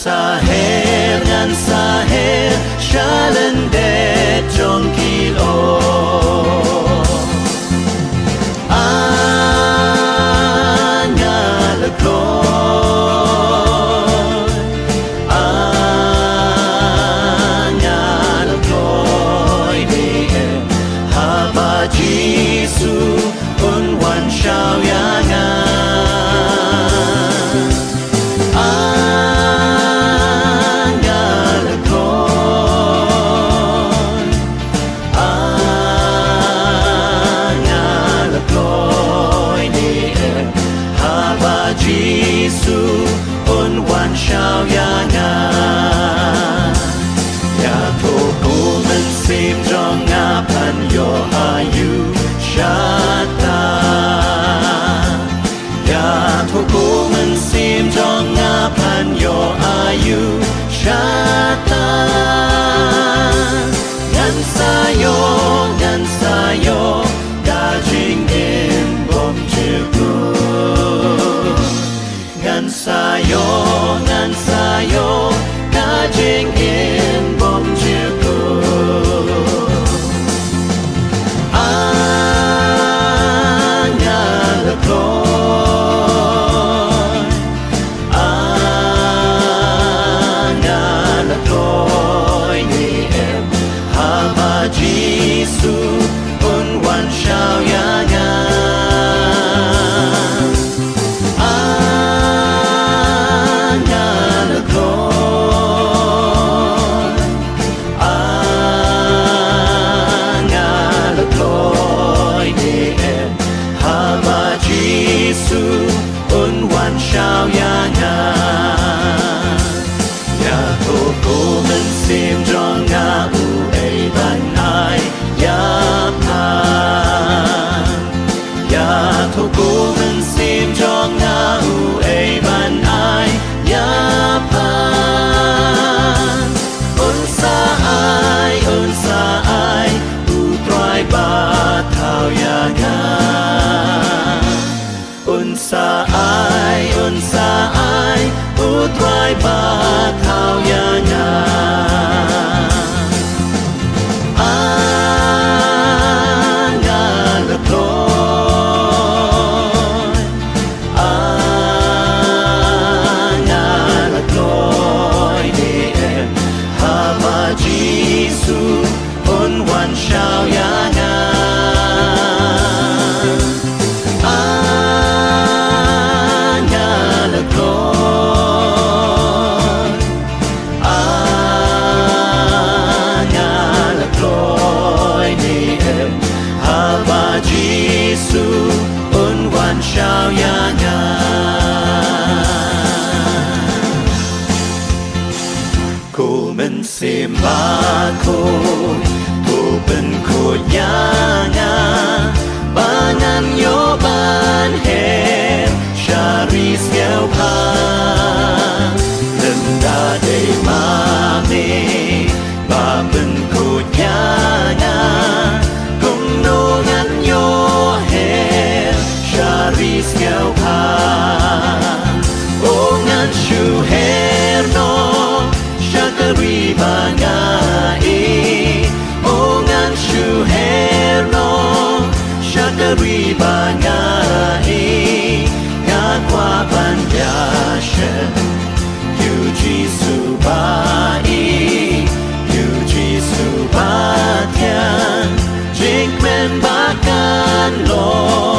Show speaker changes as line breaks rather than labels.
sahir Shalende Jong Kilo Anya Lekloy Anya Lekloy Diem Haba Jisu Un Wan Shao Yangan Giêsu ôn hoàn sao Yanga Ya thô cô mình sim trong ngã pan yo ayu shata Ya thô cô mình sim trong ngã pan yo ayu shata Ngàn sayo đã chính in bom chiều Ngàn sayo đã chính in bom chiều Anya Lekloy Anya Lekloy Ni em Haba Giêsu un wan sao Yanga Giêsu un wan sao Yanga Ya thô cô mình sim trong ngã u ấy ban ai Ya pa Ya thô cô mình sim trong ngã u ấy ban ai Ya pa un sa ai u troai ba thao Yanga Un sa ai u troai ba thao Yanga Anya Lekloy Anya Lekloy Ni em Haba Giêsu un wan sao Yanga Giêsu un wan sao Yanga Cô mình sim ba cô bên cô Yanga ba ngàn yo ban he Shari Siao Pa Linda de Mami ba bên cô Yanga Cùng nô ngàn yo Shari Siao Pa O ngàn shu her no Shakari ba ngai O ngàn shu her no Shakari ba ngai Nga qua ban ya shen Yu Giêsu ba Yu Giêsu ba tian Jink men ba kan lo